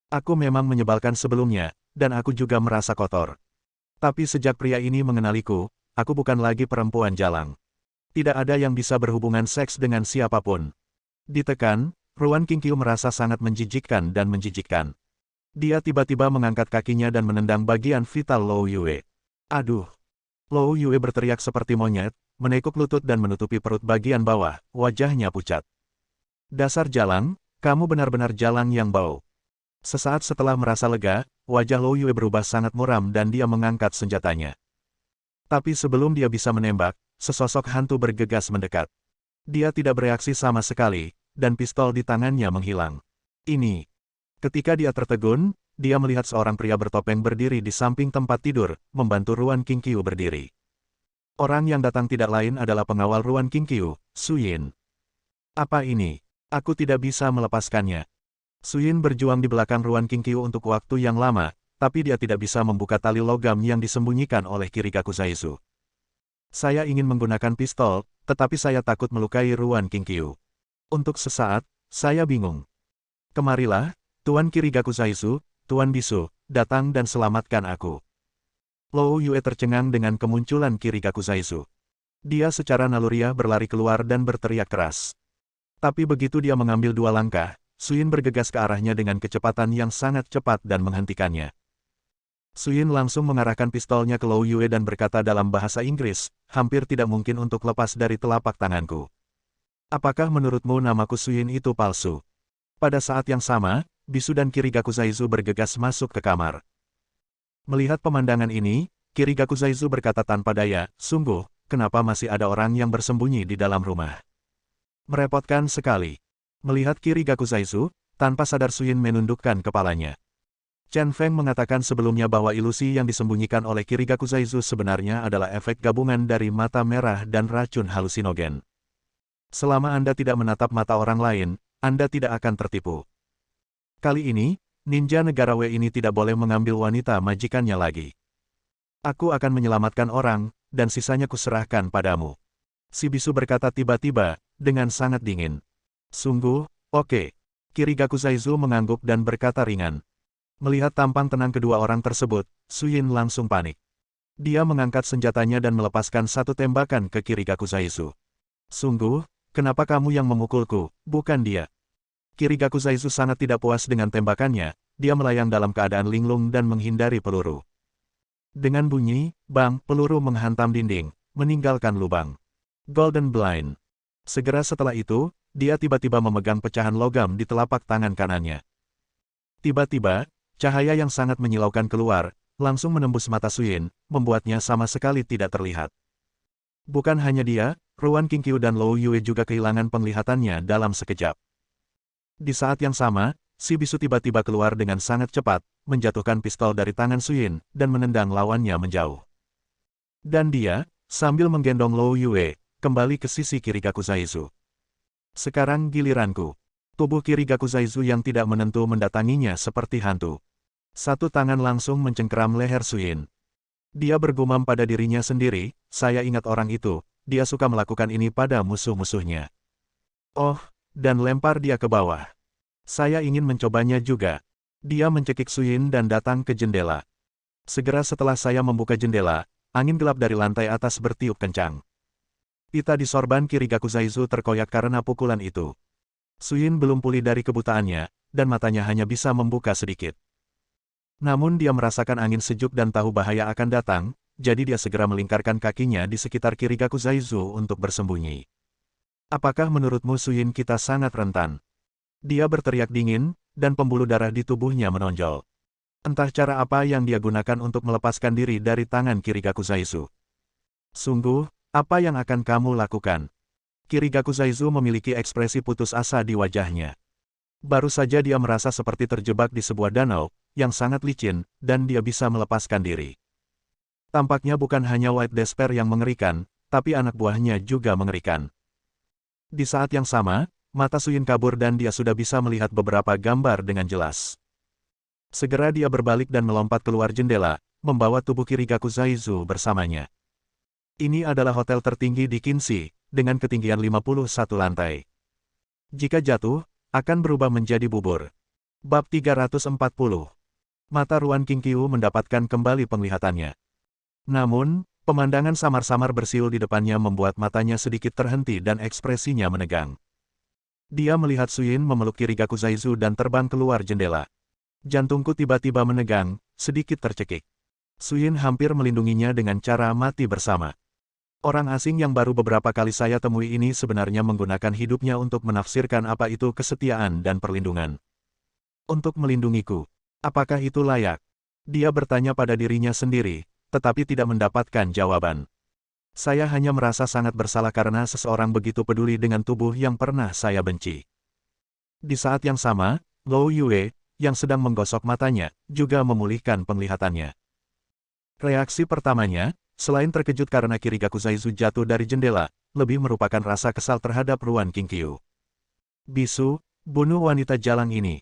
Aku memang menyebalkan sebelumnya, dan aku juga merasa kotor. Tapi sejak pria ini mengenaliku, aku bukan lagi perempuan jalang. Tidak ada yang bisa berhubungan seks dengan siapapun. Ditekan, Ruan Qingqiu merasa sangat menjijikkan dan menjijikkan. Dia tiba-tiba mengangkat kakinya dan menendang bagian vital Lou Yue. Aduh! Lou Yue berteriak seperti monyet, menekuk lutut dan menutupi perut bagian bawah, wajahnya pucat. Dasar jalang, kamu benar-benar jalang yang bau. Sesaat setelah merasa lega, wajah Lou Yue berubah sangat muram dan dia mengangkat senjatanya. Tapi sebelum dia bisa menembak, sesosok hantu bergegas mendekat. Dia tidak bereaksi sama sekali, dan pistol di tangannya menghilang. Ini. Ketika dia tertegun, dia melihat seorang pria bertopeng berdiri di samping tempat tidur, membantu Ruan Qingqiu berdiri. Orang yang datang tidak lain adalah pengawal Ruan Qingqiu, Su Yin. Apa ini? Aku tidak bisa melepaskannya. Su Yin berjuang di belakang Ruan Qingqiu untuk waktu yang lama, tapi dia tidak bisa membuka tali logam yang disembunyikan oleh Kirigaku Zaizu. Saya ingin menggunakan pistol, tetapi saya takut melukai Ruan Qingqiu. Untuk sesaat, saya bingung. Kemarilah, Tuan Kirigaku Zaizu, Tuan Bisu, datang dan selamatkan aku. Lou Yue tercengang dengan kemunculan Kirigaku Zaizu. Dia secara naluriah berlari keluar dan berteriak keras. Tapi begitu dia mengambil 2 langkah, Suyin bergegas ke arahnya dengan kecepatan yang sangat cepat dan menghentikannya. Suyin langsung mengarahkan pistolnya ke Lou Yue dan berkata dalam bahasa Inggris, hampir tidak mungkin untuk lepas dari telapak tanganku. Apakah menurutmu namaku Suyin itu palsu? Pada saat yang sama, Bisu dan Kirigaku Zaizu bergegas masuk ke kamar. Melihat pemandangan ini, Kirigaku Zaizu berkata tanpa daya, sungguh, kenapa masih ada orang yang bersembunyi di dalam rumah? Merepotkan sekali. Melihat Kirigaku Zaizu, tanpa sadar Suyin menundukkan kepalanya. Chen Feng mengatakan sebelumnya bahwa ilusi yang disembunyikan oleh Kirigaku Zaizu sebenarnya adalah efek gabungan dari mata merah dan racun halusinogen. Selama Anda tidak menatap mata orang lain, Anda tidak akan tertipu. Kali ini, ninja negara W ini tidak boleh mengambil wanita majikannya lagi. Aku akan menyelamatkan orang, dan sisanya kuserahkan padamu. Si bisu berkata tiba-tiba, dengan sangat dingin. Sungguh, oke. Kirigaku Zaizu mengangguk dan berkata ringan. Melihat tampang tenang kedua orang tersebut, Suyin langsung panik. Dia mengangkat senjatanya dan melepaskan satu tembakan ke Kirigaku Zaizu. Sungguh, kenapa kamu yang memukulku, bukan dia? Kirigaku Zaizu sangat tidak puas dengan tembakannya, dia melayang dalam keadaan linglung dan menghindari peluru. Dengan bunyi, bang, peluru menghantam dinding, meninggalkan lubang. Golden Blind. Segera setelah itu, dia tiba-tiba memegang pecahan logam di telapak tangan kanannya. Tiba-tiba, cahaya yang sangat menyilaukan keluar, langsung menembus mata Suyin, membuatnya sama sekali tidak terlihat. Bukan hanya dia, Ruan Qingqiu dan Lou Yue juga kehilangan penglihatannya dalam sekejap. Di saat yang sama, si bisu tiba-tiba keluar dengan sangat cepat, menjatuhkan pistol dari tangan Suyin, dan menendang lawannya menjauh. Dan dia, sambil menggendong Lou Yue, kembali ke sisi Kirigaku Zaizu. Sekarang giliranku. Tubuh Kirigaku Zaizu yang tidak menentu mendatanginya seperti hantu. Satu tangan langsung mencengkeram leher Suyin. Dia bergumam pada dirinya sendiri, saya ingat orang itu, dia suka melakukan ini pada musuh-musuhnya. Oh, dan lempar dia ke bawah. Saya ingin mencobanya juga. Dia mencekik Suyin dan datang ke jendela. Segera setelah saya membuka jendela, angin gelap dari lantai atas bertiup kencang. Pita di sorban Kirigaku Zaizu terkoyak karena pukulan itu. Suyin belum pulih dari kebutaannya, dan matanya hanya bisa membuka sedikit. Namun dia merasakan angin sejuk dan tahu bahaya akan datang, jadi dia segera melingkarkan kakinya di sekitar Kirigaku Zaizu untuk bersembunyi. Apakah menurutmu Suyin kita sangat rentan? Dia berteriak dingin, dan pembuluh darah di tubuhnya menonjol. Entah cara apa yang dia gunakan untuk melepaskan diri dari tangan Kirigaku Zaizu. Sungguh, apa yang akan kamu lakukan? Kirigaku Zaizu memiliki ekspresi putus asa di wajahnya. Baru saja dia merasa seperti terjebak di sebuah danau, yang sangat licin, dan dia bisa melepaskan diri. Tampaknya bukan hanya White Despair yang mengerikan, tapi anak buahnya juga mengerikan. Di saat yang sama, mata Suyin kabur dan dia sudah bisa melihat beberapa gambar dengan jelas. Segera dia berbalik dan melompat keluar jendela, membawa tubuh Kirigaku Zaizu bersamanya. Ini adalah hotel tertinggi di Qinzi, dengan ketinggian 51 lantai. Jika jatuh, akan berubah menjadi bubur. Bab 340. Mata Ruan Qingqiu mendapatkan kembali penglihatannya. Namun, pemandangan samar-samar bersiul di depannya membuat matanya sedikit terhenti dan ekspresinya menegang. Dia melihat Suyin memeluk Kirigaku Zaizu dan terbang keluar jendela. Jantungku tiba-tiba menegang, sedikit tercekik. Suyin hampir melindunginya dengan cara mati bersama. Orang asing yang baru beberapa kali saya temui ini sebenarnya menggunakan hidupnya untuk menafsirkan apa itu kesetiaan dan perlindungan. Untuk melindungiku. Apakah itu layak? Dia bertanya pada dirinya sendiri, tetapi tidak mendapatkan jawaban. Saya hanya merasa sangat bersalah karena seseorang begitu peduli dengan tubuh yang pernah saya benci. Di saat yang sama, Lou Yue, yang sedang menggosok matanya, juga memulihkan penglihatannya. Reaksi pertamanya, selain terkejut karena Kirigaku Zaizu jatuh dari jendela, lebih merupakan rasa kesal terhadap Ruan Qingqiu. Bisu, bunuh wanita jalang ini.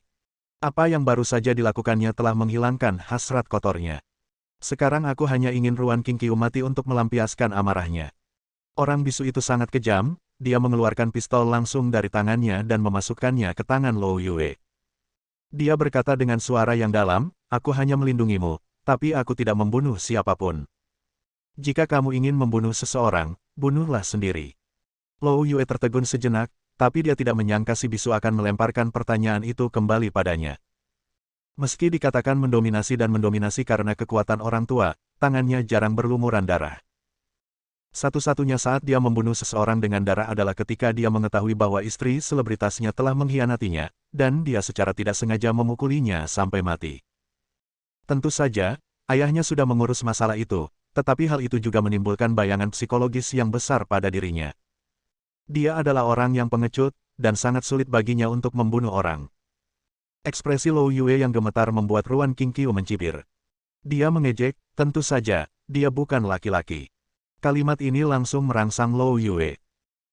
Apa yang baru saja dilakukannya telah menghilangkan hasrat kotornya. Sekarang aku hanya ingin Ruan Qingqiu mati untuk melampiaskan amarahnya. Orang bisu itu sangat kejam, dia mengeluarkan pistol langsung dari tangannya dan memasukkannya ke tangan Lou Yue. Dia berkata dengan suara yang dalam, aku hanya melindungimu, tapi aku tidak membunuh siapapun. Jika kamu ingin membunuh seseorang, bunuhlah sendiri. Lou Yue tertegun sejenak, tapi dia tidak menyangka si bisu akan melemparkan pertanyaan itu kembali padanya. Meski dikatakan mendominasi karena kekuatan orang tua, tangannya jarang berlumuran darah. Satu-satunya saat dia membunuh seseorang dengan darah adalah ketika dia mengetahui bahwa istri selebritasnya telah mengkhianatinya, dan dia secara tidak sengaja memukulinya sampai mati. Tentu saja, ayahnya sudah mengurus masalah itu, tetapi hal itu juga menimbulkan bayangan psikologis yang besar pada dirinya. Dia adalah orang yang pengecut, dan sangat sulit baginya untuk membunuh orang. Ekspresi Lou Yue yang gemetar membuat Ruan Qingqiu mencibir. Dia mengejek, tentu saja, dia bukan laki-laki. Kalimat ini langsung merangsang Lou Yue.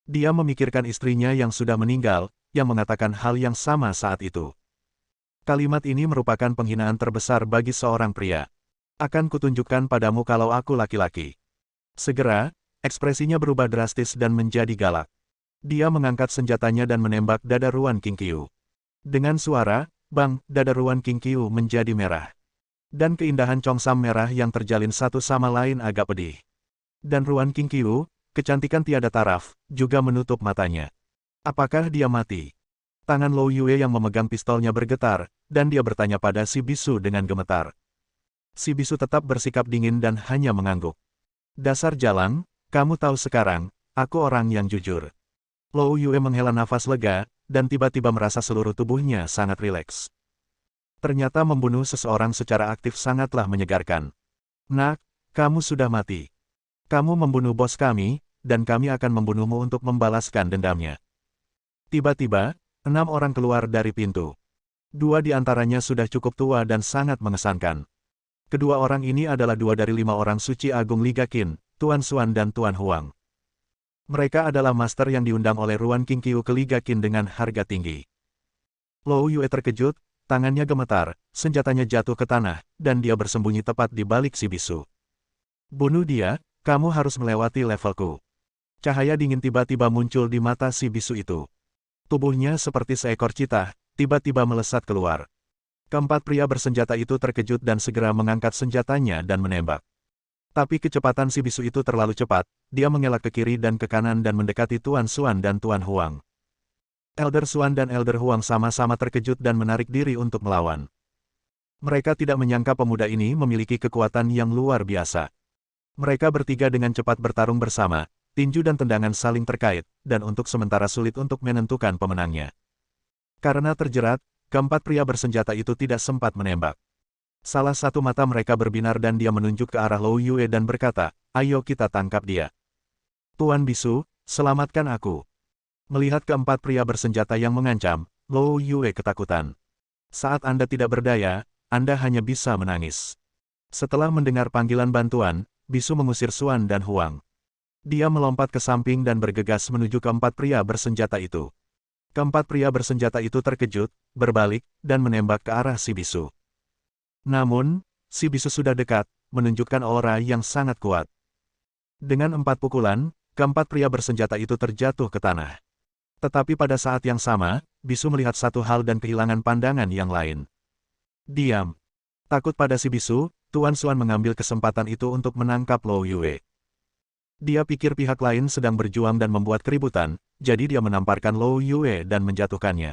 Dia memikirkan istrinya yang sudah meninggal, yang mengatakan hal yang sama saat itu. Kalimat ini merupakan penghinaan terbesar bagi seorang pria. Akan kutunjukkan padamu kalau aku laki-laki. Segera, ekspresinya berubah drastis dan menjadi galak. Dia mengangkat senjatanya dan menembak dada Ruan Qingqiu. Dengan suara, bang, dada Ruan Qingqiu menjadi merah. Dan keindahan Chongsam merah yang terjalin satu sama lain agak pedih. Dan Ruan Qingqiu, kecantikan tiada taraf, juga menutup matanya. Apakah dia mati? Tangan Lou Yue yang memegang pistolnya bergetar, dan dia bertanya pada si bisu dengan gemetar. Si bisu tetap bersikap dingin dan hanya mengangguk. Dasar jalang, kamu tahu sekarang, aku orang yang jujur. Lou Yue menghela nafas lega, dan tiba-tiba merasa seluruh tubuhnya sangat rileks. Ternyata membunuh seseorang secara aktif sangatlah menyegarkan. Nak, kamu sudah mati. Kamu membunuh bos kami, dan kami akan membunuhmu untuk membalaskan dendamnya. Tiba-tiba, 6 orang keluar dari pintu. 2 di antaranya sudah cukup tua dan sangat mengesankan. Kedua orang ini adalah 2 dari 5 orang suci agung Liga Qin, Tuan Xuan dan Tuan Huang. Mereka adalah master yang diundang oleh Ruan Qingqiu ke Liga Qin dengan harga tinggi. Lou Yue terkejut, tangannya gemetar, senjatanya jatuh ke tanah, dan dia bersembunyi tepat di balik si bisu. Bunuh dia, kamu harus melewati levelku. Cahaya dingin tiba-tiba muncul di mata si bisu itu. Tubuhnya seperti seekor citah, tiba-tiba melesat keluar. Keempat pria bersenjata itu terkejut dan segera mengangkat senjatanya dan menembak. Tapi kecepatan si bisu itu terlalu cepat, dia mengelak ke kiri dan ke kanan dan mendekati Tuan Xuan dan Tuan Huang. Elder Xuan dan Elder Huang sama-sama terkejut dan menarik diri untuk melawan. Mereka tidak menyangka pemuda ini memiliki kekuatan yang luar biasa. Mereka bertiga dengan cepat bertarung bersama, tinju dan tendangan saling terkait, dan untuk sementara sulit untuk menentukan pemenangnya. Karena terjerat, keempat pria bersenjata itu tidak sempat menembak. Salah satu mata mereka berbinar dan dia menunjuk ke arah Lou Yue dan berkata, ayo kita tangkap dia. Tuan Bisu, selamatkan aku. Melihat keempat pria bersenjata yang mengancam, Lou Yue ketakutan. Saat Anda tidak berdaya, Anda hanya bisa menangis. Setelah mendengar panggilan bantuan, Bisu mengusir Xuan dan Huang. Dia melompat ke samping dan bergegas menuju keempat pria bersenjata itu. Keempat pria bersenjata itu terkejut, berbalik, dan menembak ke arah si bisu. Namun, si bisu sudah dekat, menunjukkan aura yang sangat kuat. Dengan 4 pukulan, keempat pria bersenjata itu terjatuh ke tanah. Tetapi pada saat yang sama, bisu melihat satu hal dan kehilangan pandangan yang lain. Diam. Takut pada si bisu, Tuan Xuan mengambil kesempatan itu untuk menangkap Lou Yue. Dia pikir pihak lain sedang berjuang dan membuat keributan, jadi dia menamparkan Lou Yue dan menjatuhkannya.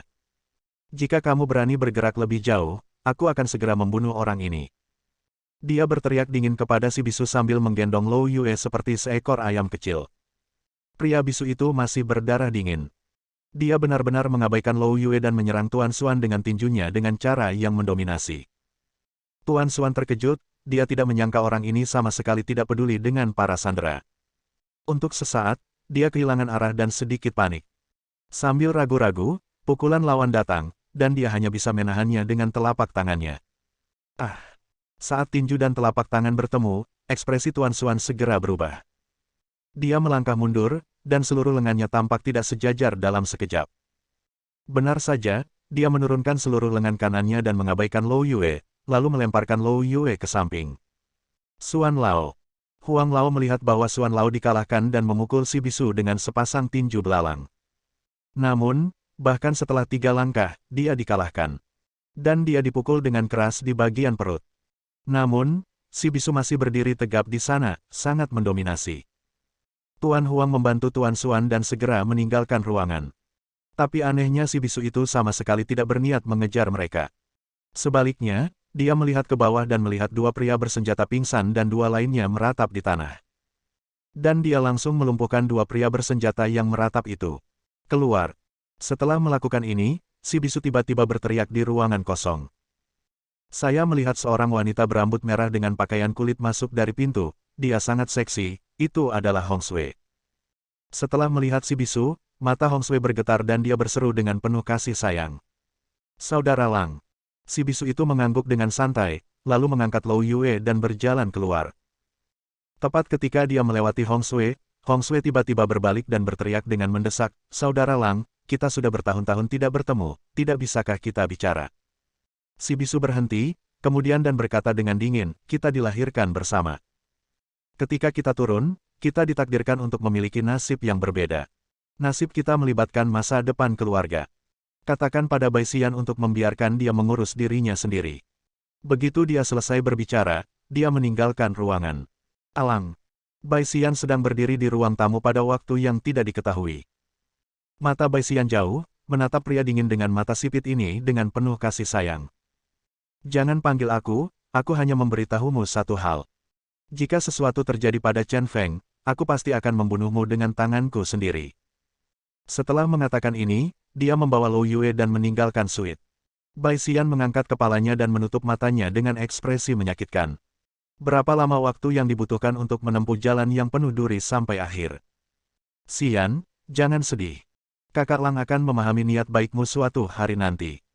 Jika kamu berani bergerak lebih jauh, aku akan segera membunuh orang ini. Dia berteriak dingin kepada si bisu sambil menggendong Lou Yue seperti seekor ayam kecil. Pria bisu itu masih berdarah dingin. Dia benar-benar mengabaikan Lou Yue dan menyerang Tuan Xuan dengan tinjunya dengan cara yang mendominasi. Tuan Xuan terkejut, dia tidak menyangka orang ini sama sekali tidak peduli dengan para sandera. Untuk sesaat, dia kehilangan arah dan sedikit panik. Sambil ragu-ragu, pukulan lawan datang, dan dia hanya bisa menahannya dengan telapak tangannya. Ah! Saat tinju dan telapak tangan bertemu, ekspresi Tuan Xuan segera berubah. Dia melangkah mundur, dan seluruh lengannya tampak tidak sejajar dalam sekejap. Benar saja, dia menurunkan seluruh lengan kanannya dan mengabaikan Lou Yue, lalu melemparkan Lou Yue ke samping. Xuan Lao. Huang Lao melihat bahwa Xuan Lao dikalahkan dan memukul si bisu dengan sepasang tinju belalang. Namun, bahkan setelah 3 langkah, dia dikalahkan. Dan dia dipukul dengan keras di bagian perut. Namun, si bisu masih berdiri tegap di sana, sangat mendominasi. Tuan Huang membantu Tuan Xuan dan segera meninggalkan ruangan. Tapi anehnya si bisu itu sama sekali tidak berniat mengejar mereka. Sebaliknya, dia melihat ke bawah dan melihat dua pria bersenjata pingsan dan dua lainnya meratap di tanah. Dan dia langsung melumpuhkan dua pria bersenjata yang meratap itu. Keluar. Setelah melakukan ini, si bisu tiba-tiba berteriak di ruangan kosong. Saya melihat seorang wanita berambut merah dengan pakaian kulit masuk dari pintu. Dia sangat seksi, itu adalah Hong Sui. Setelah melihat si bisu, mata Hong Sui bergetar dan dia berseru dengan penuh kasih sayang. Saudara Lang. Si bisu itu mengangguk dengan santai, lalu mengangkat Lou Yue dan berjalan keluar. Tepat ketika dia melewati Hong Sui tiba-tiba berbalik dan berteriak dengan mendesak, Saudara Lang, kita sudah bertahun-tahun tidak bertemu, tidak bisakah kita bicara? Si bisu berhenti, kemudian dan berkata dengan dingin, kita dilahirkan bersama. Ketika kita turun, kita ditakdirkan untuk memiliki nasib yang berbeda. Nasib kita melibatkan masa depan keluarga. Katakan pada Bai Xian untuk membiarkan dia mengurus dirinya sendiri. Begitu dia selesai berbicara, dia meninggalkan ruangan. Alang. Bai Xian sedang berdiri di ruang tamu pada waktu yang tidak diketahui. Mata Bai Xian jauh, menatap pria dingin dengan mata sipit ini dengan penuh kasih sayang. Jangan panggil aku hanya memberitahumu satu hal. Jika sesuatu terjadi pada Chen Feng, aku pasti akan membunuhmu dengan tanganku sendiri. Setelah mengatakan ini, dia membawa Lou Yue dan meninggalkan suite. Bai Xian mengangkat kepalanya dan menutup matanya dengan ekspresi menyakitkan. Berapa lama waktu yang dibutuhkan untuk menempuh jalan yang penuh duri sampai akhir? Xian, jangan sedih. Kakak Lang akan memahami niat baikmu suatu hari nanti.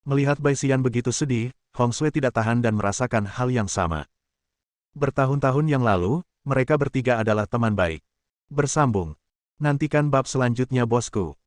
Melihat Bai Xian begitu sedih, Hong Sui tidak tahan dan merasakan hal yang sama. Bertahun-tahun yang lalu, mereka bertiga adalah teman baik. Bersambung. Nantikan bab selanjutnya bosku.